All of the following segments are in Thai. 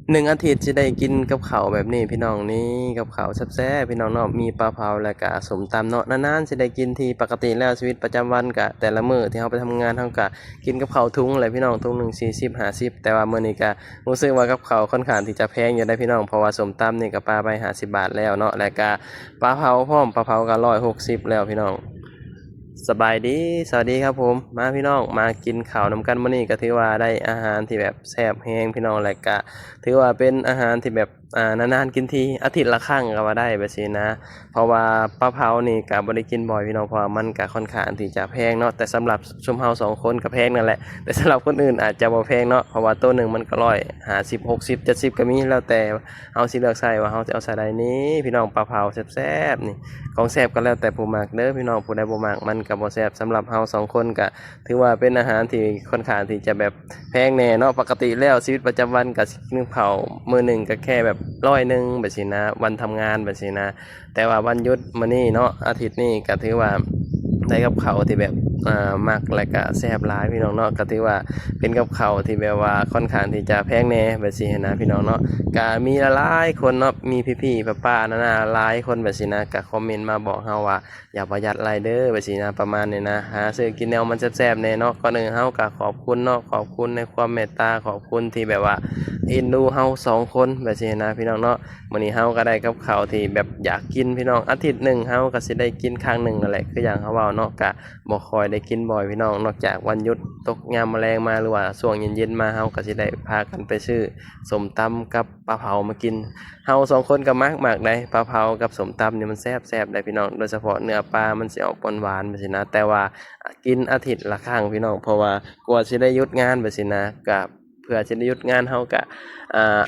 1 อาทิตย์สิได้กินกับข้าวแบบนี้พี่น้องนี่กับข้าวแซ่บๆพี่น้องเนาะมีปลาเผาแล้วก็ส้มตำเนาะนานๆสิได้กินทีปกติแล้วชีวิตประจำวันก็แต่ละมื้อที่เราไปทำงานเราก็กินกับข้าวถุงแหละพี่น้องถุงหนึ่ง40-50แต่ว่ามื้อนี้ก็รู้สึกว่ากับข้าวค่อนข้างที่จะแพงอยู่ได้พี่น้องเพราะว่าส้มตำนี่ก็ปาไป50 บาทแล้วเนาะแล้วก็ปลาเผาพร้อมปลาเผาก็160แล้วพี่น้อง สบายดีสวัสดีครับผมมาพี่น้องมากินข้าวนำกันมื้อนี้ก็ถือว่าได้อาหารที่แบบแซ่บแฮงพี่น้องและก็ถือว่าเป็นอาหารที่แบบนานๆกินทีอาทิตย์ละครั้งก็ว่าได้แบบนี้นะเพราะว่าปลาเผานี่ก็บ่ได้กินบ่อยพี่น้องเพราะว่ามันก็ค่อนข้างที่จะแพงเนาะแต่สำหรับชุมเฮา2 คนก็แพงนั่นแหละแต่สำหรับคนอื่นอาจจะบ่แพงเนาะเพราะว่าตัวหนึ่งมันก็150 60 70ก็มีแล้วแต่เฮาสิเลือกใช้ว่าเฮาจะเอาใส่ใดนี้พี่น้องปลาเผาแซ่บๆนี่ ของแซ่บก็แล้วแต่ผู้มักเด้อพี่น้องผู้ใดบ่มักมันก็บ่แซ่บสำหรับเฮา2 คนก็ถือว่าเป็นอาหารที่ค่อนข้างที่จะแบบแพงแน่เนาะปกติแล้วชีวิตประจำวันก็สิกินข้าวมื้อหนึ่งก็แค่แบบ100แบบซี้นะวันทำงานแบบซี้นะแต่ว่าวันหยุดมื้อนี้เนาะอาทิตย์นี้ก็ถือว่าได้กับข้าวที่แบบมักและก็แซ่บหลายพี่น้องเนาะก็ถือว่าเป็นกับข้าวที่แบบว่าค่อนข้างที่จะแพงแน่แบบซี้นะพี่น้องเนาะ ก็มีหลายคนเนาะมีพี่ๆป้าๆนาหลายคนแบบสินะก็คอมเมนต์มาบอกเฮาว่าอย่าประหยัดไรเด้อแบบสินะประมาณนี้นะหาซื้อกินแนวมันแซ่บๆแน่เนาะก่อนอื่นเฮาก็ขอบคุณเนาะขอบคุณในความเมตตาขอบคุณที่แบบว่าเอ็นดูเฮา2 คนแบบสินะพี่น้องเนาะมื้อนี้เฮาก็ได้กับข้าวที่แบบอยากกินพี่น้องอาทิตย์หนึ่งเฮาก็สิได้กินครั้งหนึ่งนั่นแหละคืออย่างเฮาเว้าเนาะก็บ่ค่อยได้กินบ่อยพี่น้องนอกจากวันหยุดตกยามแมลงมาหรือว่าช่วงเย็นๆมาเฮาก็สิได้พากันไปซื้อ ส้มตำกับปลาเผามากินเฮา2 คนก็มักได้ปลาเผากับส้มตำนี่มันแซ่บได้พี่น้องโดยเฉพาะเนื้อปลามันสิออกหวานๆจังซี่นะแต่ว่ากินอาทิตย์ละครั้งพี่น้องเพราะว่ากว่าสิได้หยุดงานแบบซี้นะก็เพื่อสิได้หยุดงานเฮาก็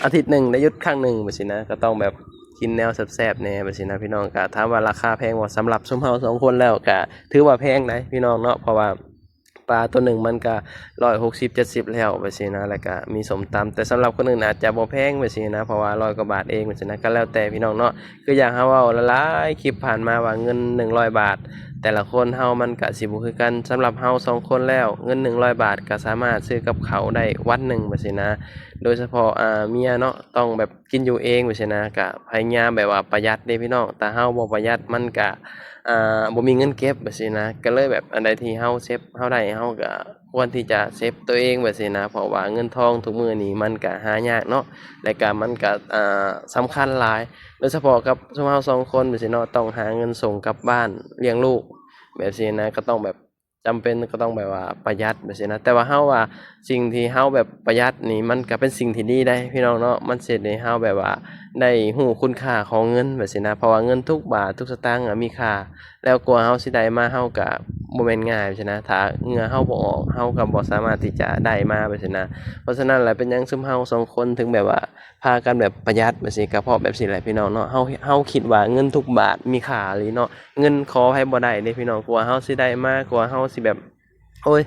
อาทิตย์หนึ่งได้หยุดครั้งหนึ่งแบบซี้นะก็ต้องแบบกินแนวแซ่บๆแหน่แบบซี้นะพี่น้องก็ถามว่าราคาแพงบ่สำหรับซุมเฮา2 คนแล้วก็ถือว่าแพงได้พี่น้องเนาะเพราะว่า ปลาตัวหนึ่งมันก็160-70แล้วไปซี้นะแล้วก็มีส้มตำแต่สำหรับคนอื่นอาจจะบ่แพงไปซี้นะเพราะว่า100 กว่าบาทเองไปซี้นะก็แล้วแต่พี่น้องเนาะคืออย่างเฮาเว้าหลายๆคลิปผ่านมาว่าเงิน100 บาทแต่ละคนเฮามันก็สิบ่คือกันสำหรับเฮา2 คนแล้วเงิน100 บาทก็สามารถซื้อกับข้าวได้วันหนึ่งไปซี้นะโดยเฉพาะเมียเนาะต้องแบบกินอยู่เองไปซี้นะก็พยายามแบบว่าประหยัดเด้พี่น้องถ้าเฮาบ่ประหยัดมันก็ บ่มีเงินเก็บแบบซี้นะก็เลยแบบอันใดที่เฮาเซฟเฮาได้เฮาก็ควรที่จะเซฟตัวเองแบบซี้นะเพราะว่าเงินทองทุกมื้อนี้มันก็หายากเนาะและก็มันก็สำคัญหลายโดยเฉพาะกับซุมเฮา2 คนแบบซี้เนาะต้องหาเงินส่งกลับบ้านเลี้ยงลูกแบบซี้นะก็ต้องแบบจำเป็นก็ต้องแบบว่าประหยัดแบบซี้นะแต่ว่าเฮาว่าสิ่งที่เฮาแบบประหยัดนี่มันก็เป็นสิ่งที่ดีได้พี่น้องเนาะมันสิเฮ็ดให้เฮาแบบว่า ได้รู้คุณค่าของเงินแบบซี้นะเพราะว่าเงินทุกบาททุกสตางค์อะมีค่าแล้วกว่าเฮาสิได้มาเฮาก็บ่แม่นง่ายซี้นะถ้าเหงื่อเฮาบ่ออกเฮาก็บ่สามารถที่จะได้มาแบบซี้นะเพราะฉะนั้นแล้วเป็นหยังซุมเฮา2 คนถึงแบบว่าพากันแบบประหยัดแบบซี้ก็เพราะแบบซี้แหละพี่น้องเนาะเฮาคิดว่าเงินทุกบาทมีค่าอีหลีเนาะเงินขอไผบ่ได้เดะพี่น้องกว่าเฮาสิได้มากว่าเฮาสิแบบโอ๊ย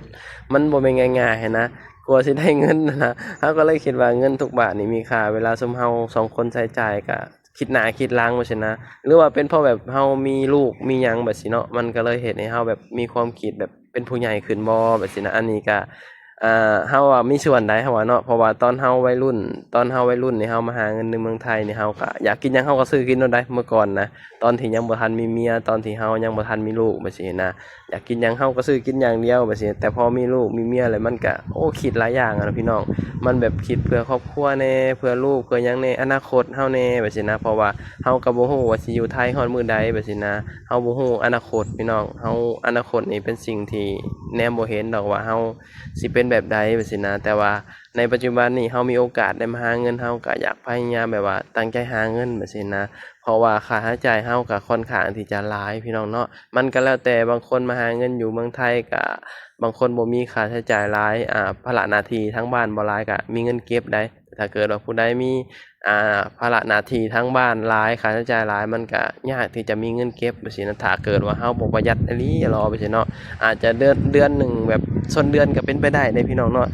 มันบ่แม่นง่ายๆหั้นนะ กลัวสิได้เงินนะเราก็เลยคิดว่าเงินทุกบาทนี่มีค่าเวลาซุมเฮา2 คนใช้จ่ายก็คิดหน้าคิดหลังว่าซี้นะหรือว่าเป็นเพราะแบบเฮามีลูกมีหยังแบบซี้เนาะมันก็เลยเฮ็ดให้เฮาแบบมีความคิดแบบเป็นผู้ใหญ่ขึ้นบ่แบบซี้นะอันนี้ก็เฮาอะมีส่วนได้เฮาว่าเนาะเพราะว่าตอนเฮาวัยรุ่นนี่เฮามาหาเงินในเมืองไทยนี่เฮาก็อยากกินหยังเฮาก็ซื้อกินโลดได้เมื่อก่อนนะตอนที่ยังบ่ทันมีเมียตอนที่เฮายังบ่ทันมีลูกแบบซี้นะอยากกินหยังเฮาก็ซื้อกินอย่างเดียวแบบซี้แต่พอมีลูกมีเมียแล้วมันก็โอ้คิดหลายอย่างอะนะพี่น้อง มันแบบคิดเพื่อครอบครัวแน่เพื่อลูกเพื่อหยังแน่อนาคตเฮาแน่แบบซี้นะเพราะว่าเฮาก็บ่ฮู้ว่าสิอยู่ไทยฮอดมื้อใดแบบซี้นะเฮาบ่ฮู้อนาคตพี่น้องเฮาอนาคตนี่เป็นสิ่งที่แนมบ่เห็นดอกว่าเฮาสิเป็นแบบใดแบบซี้นะแต่ว่าในปัจจุบันนี้เฮามีโอกาสได้มาหาเงินเฮาก็อยากพยายามแบบว่าตั้งใจหาเงินแบบซี้นะเพราะว่าค่าใช้จ่ายเฮาก็ค่อนข้างที่จะหลายพี่น้องเนาะมันก็แล้วแต่บางคนมาหาเงินอยู่เมืองไทยก็ บางคนบ่มีค่าใช้จ่ายหลายภาระหน้าที่ทั้งบ้านบ่หลายก็มีเงินเก็บได้แต่ถ้าเกิดว่าผู้ใดมีภาระหน้าที่ทั้งบ้านหลายค่าใช้จ่ายหลายมันก็ยากที่จะมีเงินเก็บจั่งซี้นะถ้าเกิดว่าเฮาบ่ประหยัดอีหลีหรอไปซี้เนาะอาจจะเดือนหนึ่งแบบส้นเดือนก็เป็นไปได้เดะพี่น้องเนาะ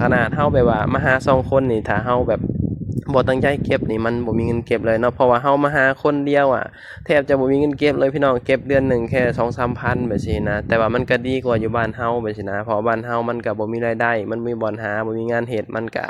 ขนาดเฮาแบบว่ามาหา2 คนนี่ถ้าเฮาแบบ บ่ตั้งใจเก็บนี่มันบ่มีเงินเก็บเลยเนาะเพราะว่าเฮามาหาคนเดียวอะแทบจะบ่มีเงินเก็บเลยพี่น้องเก็บเดือนหนึ่งแค่2-3พันแบบซี้นะแต่ว่ามันก็ดีกว่าอยู่บ้านเฮาแบบซี้นะเพราะบ้านเฮามันก็บ่มีรายได้มันบ่มีบ่อนหาบ่มีงานเฮ็ดมันก็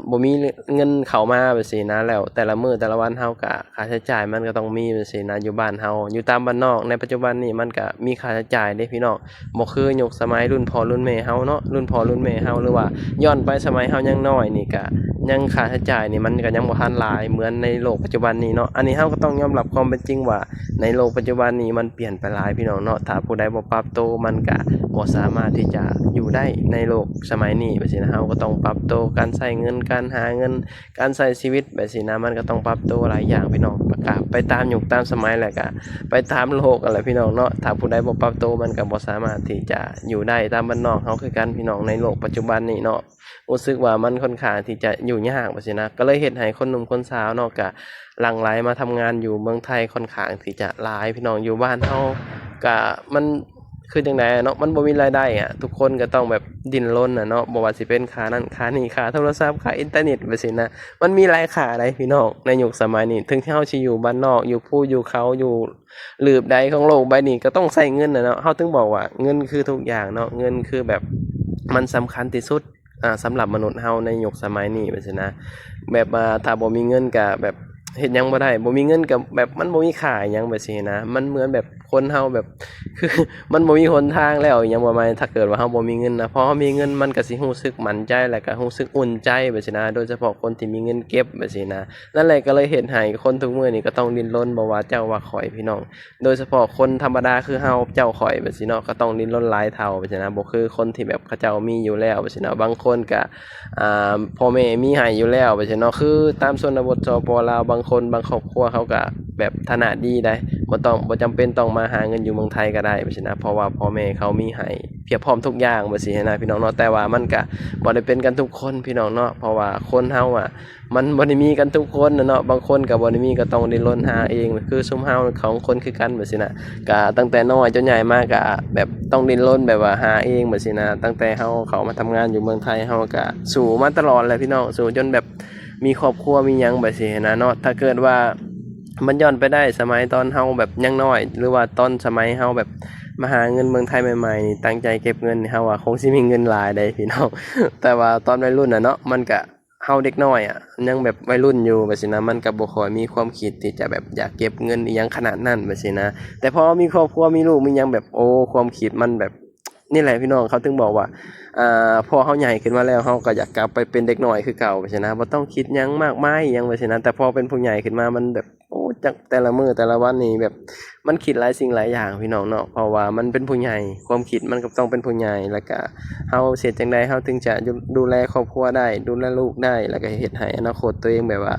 บ่มีเงินเข้ามาแบบซี้นะแล้วแต่ละมื้อแต่ละวันเฮาก็ค่าใช้จ่ายมันก็ต้องมีแบบซี้นะอยู่บ้านเฮาอยู่ตามบ้านนอกในปัจจุบันนี้มันก็มีค่าใช้จ่ายเด้พี่น้องบ่คือยุคสมัยรุ่นพ่อรุ่นแม่เฮาเนาะรุ่นพ่อรุ่นแม่เฮาหรือว่าย้อนไปสมัยเฮายังน้อยนี่ก็ยังค่าใช้จ่ายนี่มันก็ยังบ่ทันหลายเหมือนในโลกปัจจุบันนี้เนาะอันนี้เฮาก็ต้องยอมรับความเป็นจริงว่าในโลกปัจจุบันนี้มันเปลี่ยนไปหลายพี่น้องเนาะถ้าผู้ใดบ่ปรับตัวมันก็บ่สามารถที่จะอยู่ได้ในโลกสมัยนี้แบบนี้นะเฮาก็ต้องปรับตัวการใช้เงินการหาเงินการใช้ชีวิตแบบนี้นะมันก็ต้องปรับตัวหลายอย่างพี่น้องประกาศไปตามยุคตามสมัยแหละก็ไปตามโลกอะไรพี่น้องเนาะถ้าผู้ใดบ่ปรับตัวมันก็บ่สามารถที่จะอยู่ได้ตามบ้านนอกเฮาคือกันพี่น้องในโลกปัจจุบันนี้เนาะรู้สึกว่ามันค่อนข้างที่จะอยู่ยากว่าซี่นะก็เลยเฮ็ดให้คนหนุ่มคนสาวเนาะก็หลั่งไหลมาทำงานอยู่เมืองไทยค่อนข้างที่จะหลายพี่น้องอยู่บ้านเฮาก็มันคือจังไดเนาะมันบ่มีรายได้อะทุกคนก็ต้องแบบดิ้นรนเนาะบ่ว่าสิเป็นค่านั้นค่านี้ค่าโทรศัพท์ค่าอินเทอร์เน็ตว่าซี่นะมันมีหลายค่าหลายพี่น้องในยุคสมัยนี้ถึงที่เฮาสิอยู่บ้านนอกอยู่ภูอยู่เขาอยู่หลืบใดของโลกใบนี้ก็ต้องใช้เงินเนาะเฮาถึงบอกว่าเงินคือทุกอย่างเนาะเงินคือแบบมันสำคัญที่สุดสำหรับมนุษย์เฮาในยุคสมัยนี้ว่าซี่นะแบบถ้าบ่มีเงินก็แบบเฮ็ดหยังบ่ได้บ่มีเงินก็แบบมันบ่มีค่าอิหยังแบบซี้นะมันเหมือนแบบคนเฮาแบบคือมันบ่มีหนทางแล้วอิหยังประมาณถ้าเกิดว่าเฮาบ่มีเงินนะพอเฮามีเงินมันก็สิรู้สึกมั่นใจแล้วก็รู้สึกอุ่นใจแบบซี้นะโดยเฉพาะคนที่มีเงินเก็บแบบซี้นะนั่นแหละก็เลยเฮ็ดให้คนทุกมื้อนี้ก็ต้องดิ้นรนบ่ว่าเจ้าว่าข้อยพี่น้องโดยเฉพาะคนธรรมดาคือเฮาเจ้าข้อยแบบซี้เนาะก็ต้องดิ้นรนหลายเท่าแบบซี้นะบ่คือคนที่แบบเขาเจ้ามีอยู่แล้วแบบซี้นะบางคนก็พ่อแม่มีให้อยู่แล้วแบบซี้เนาะคือตามชนบทสปลาวบางคนบางครอบครัวเขาก็แบบฐานะดีได้บ่จำเป็นต้องมาหาเงินอยู่เมืองไทยก็ได้แบบซี้นะเพราะว่าพ่อแม่เขามีให้เพียบพร้อมทุกอย่างแบบซี้นะพี่น้องเนาะแต่ว่ามันก็บ่ได้เป็นกันทุกคนพี่น้องเนาะเพราะว่าคนเฮามันบ่ได้มีกันทุกคนเนาะบางคนก็บ่ได้มีก็ต้องดิ้นรนหาเองคือซุมเฮาของคนคือกันแบบซี้นะก็ตั้งแต่น้อยจนใหญ่มาก็แบบต้องดิ้นรนแบบว่าหาเองแบบซี้นะตั้งแต่เฮาเข้ามาทำงานอยู่เมืองไทยเฮาก็สู้มาตลอดแหละพี่น้องสู้จนแบบมีครอบครัวมีหยังแบบซี้นะเนาะถ้าเกิดว่ามันย้อนไปได้สมัยตอนเฮาแบบยังน้อยหรือว่าตอนสมัยเฮาแบบมาหาเงินเมืองไทยใหม่ๆนี่ตั้งใจเก็บเงินนี่เฮาว่าคงสิมีเงินหลายได้พี่น้องแต่ว่าตอนวัยรุ่นเนาะมันก็ เฮาเด็กน้อยยังแบบวัยรุ่นอยู่แบบซี้นะมันก็บ่ค่อยมีความคิดที่จะแบบอยากเก็บเงินอิหยังขนาดนั้นแบบซี้นะแต่พอมีครอบครัวมีลูกมีหยังแบบโอ้ความคิดมันแบบนี่แหละพี่น้องเขาถึงบอกว่าพอเฮาใหญ่ขึ้นมาแล้วเฮาก็อยากกลับไปเป็นเด็กน้อยคือเก่าแบบซี้นะบ่ต้องคิดหยังมากมายอิหยังแบบซี้นะแต่พอเป็นผู้ใหญ่ขึ้นมามันแบบโอ้จักแต่ละมื้อแต่ละวันนี่แบบมันคิดหลายสิ่งหลายอย่างพี่น้องเนาะเพราะว่ามันเป็นผู้ใหญ่ความคิดมันก็ต้องเป็นผู้ใหญ่แล้วก็ เฮาสิเฮ็ดจั่งใดเฮาถึงจะดูแลครอบครัวได้ดูแลลูกได้แล้วก็เฮ็ดให้อนาคตตัวเองแบบว่า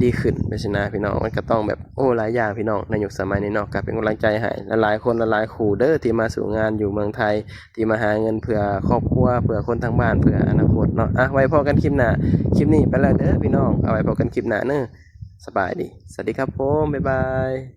ดีขึ้นจังซี้นะพี่น้องมันก็ต้องแบบโอ้หลายอย่างพี่น้องในยุคสมัยนี้เนาะก็เป็นกำลังใจให้หลายๆคนหลายๆคู่เด้อที่มาสู่งานอยู่เมืองไทยที่มาหาเงินเพื่อครอบครัวเพื่อคนทางบ้านเพื่ออนาคตเนาะไว้พอกันคลิปหน้าคลิปนี้ไปแล้วเด้อพี่น้องเอาไว้พบกันคลิปหน้าเด้อสบายดีสวัสดีครับผมบ๊ายบาย